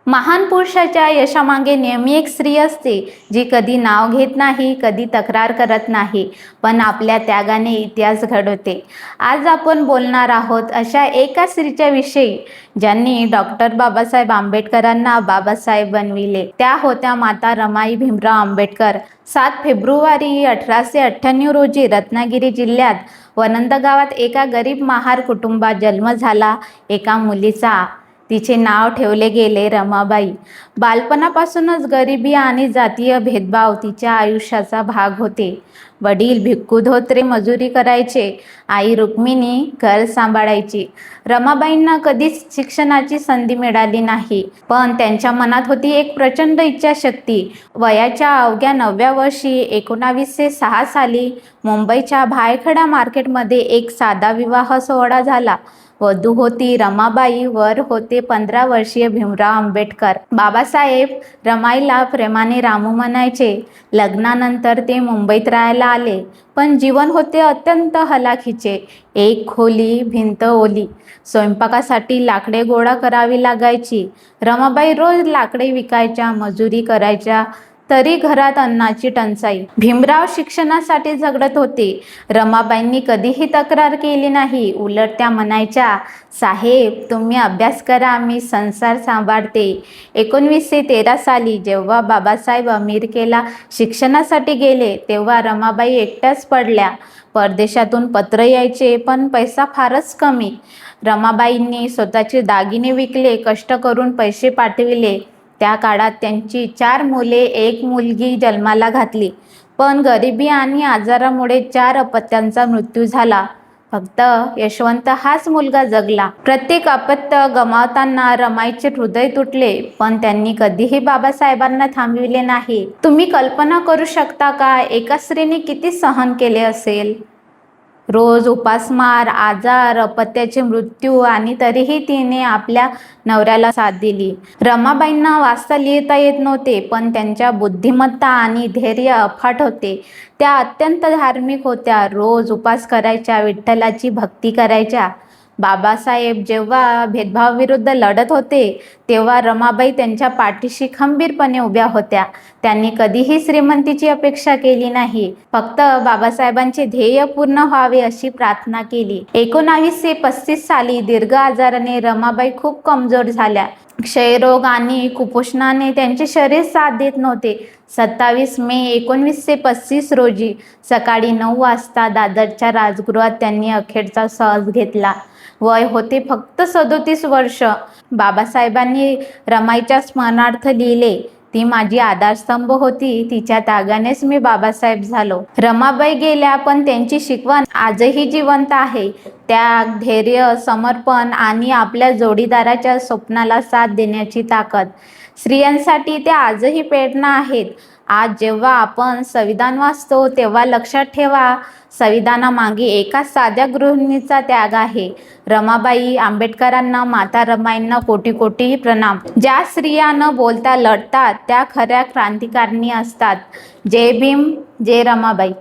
महान पुरुषाच्या यशामागे नेहमी एक स्त्री असते, जी कधी नाव घेत नाही, कधी तक्रार करत नाही, पण आपल्या त्यागाने इतिहास घडवते. आज आपण बोलणार आहोत अशा एका स्त्रीच्या विषयी, ज्यांनी डॉक्टर बाबासाहेब आंबेडकरांना बाबासाहेब बनविले. त्या होत्या माता रमाई भीमराव आंबेडकर. 7 फेब्रुवारी 1898 रोजी रत्नागिरी जिल्ह्यात वनंद गावात एका गरीब महार कुटुंबात जन्म झाला. एका मुलीचा. तिचे नाव ठेवले गेले रमाबाई. बालपणापासूनच गरिबी आणि जातीय भेदभाव तिच्या आयुष्याचा भाग होते. वडील भिक्खू धोत्रे मजुरी करायचे, आई रुक्मिणी घर सांभाळायची. रमाबाईंना कधीच शिक्षणाची संधी मिळाली नाही, पण त्यांच्या मनात होती एक प्रचंड इच्छाशक्ती. वयाच्या अवघ्या 9व्या वर्षी 1906 साली मुंबईच्या भायखळा मार्केटमध्ये एक साधा विवाह सोहळा झाला. वधू होती रमाबाई, वर होते 15 वर्षीय भीमराव आंबेडकर. बाबासाहेब रमाईला प्रेमाने रामू म्हणायचे. लग्नानंतर ते मुंबईत राहायला आले, पण जीवन होते अत्यंत हलाखीचे. एक खोली, भिंत ओली. स्वयंपाकासाठी लाकडे गोळा करावी लागायची. रमाबाई रोज लाकडे विकायच्या, मजुरी करायच्या, तरी घरात अन्नाची टंचाई. भीमराव शिक्षणासाठी झगडत होते. रमाबाईंनी कधीही तक्रार केली नाही. उलट त्या म्हणायच्या, साहेब तुम्ही अभ्यास करा, मी संसार सांभाळते. 1913 साली जेव्हा बाबासाहेब अमेरिकेला शिक्षणासाठी गेले, तेव्हा रमाबाई एकट्याच पडल्या. परदेशातून पत्र यायचे, पण पैसा फारच कमी. रमाबाईंनी स्वतःचे दागिने विकले, कष्ट करून पैसे पाठविले. त्या काळात त्यांची 4 मुले, 1 मुलगी जन्माला घातली, पण गरिबी आणि आजारामुळे 4 अपत्यांचा मृत्यू झाला. फक्त यशवंत हाच मुलगा जगला. प्रत्येक अपत्य गमावताना रमाईचे हृदय तुटले, पण त्यांनी कधीही बाबासाहेबांना थांबविले नाही. तुम्ही कल्पना करू शकता का, एका स्त्रीने किती सहन केले असेल? रोज उपासमार, आजार, अपत्याचे मृत्यू, आणि तरीही तिने आपल्या नवऱ्याला साथ दिली. रमाबाईंना वाचता लिहिता येत नव्हते, पण त्यांच्या बुद्धिमत्ता आणि धैर्य अफाट होते. त्या अत्यंत धार्मिक होत्या. रोज उपास करायच्या, विठ्ठलाची भक्ती करायच्या. बाबासाहेब जेव्हा भेदभावाविरुद्ध लढत होते, तेव्हा रमाबाई त्यांच्या पाठीशी खंबीरपणे उभ्या होत्या. त्यांनी कधीही श्रीमंतीची अपेक्षा केली नाही, फक्त बाबासाहेबांचे ध्येय पूर्ण व्हावे अशी प्रार्थना केली. 1935 साली दीर्घ आजाराने रमाबाई खूप कमजोर झाल्या. क्षयरोग आणि कुपोषणाने त्यांचे शरीर साथ देत नव्हते. 27 मे 1935 रोजी सकाळी 9 वाजता दादरच्या राजगृहात त्यांनी अखेरचा श्वास घेतला. वय होते फक्त 37 वर्ष. बाबासाहेबांनी रमाईच्या स्मरणार्थ लिहिले, ती माझी आधारस्तंभ होती, तिच्या त्यागानेच मी बाबासाहेब झालो. रमाबाई गेल्या, पण त्यांची शिकवण आजही जिवंत आहे. त्याग, धैर्य, समर्पण आणि आपल्या जोडीदाराच्या स्वप्नाला साथ देण्याची ताकद. स्त्रियांसाठी त्या आजही प्रेरणा आहेत. आज जेव्हा आपण संविधान वाचतो, तेव्हा लक्षात ठेवा, संविधानामागे एका साध्या गृहिणीचा त्याग आहे. रमाबाई आंबेडकरांना, माता रमाईंना कोटी कोटी प्रणाम. ज्या स्त्रिया न बोलता लढतात, त्या खऱ्या क्रांतिकारिणी असतात. जय भीम, जय रमाबाई.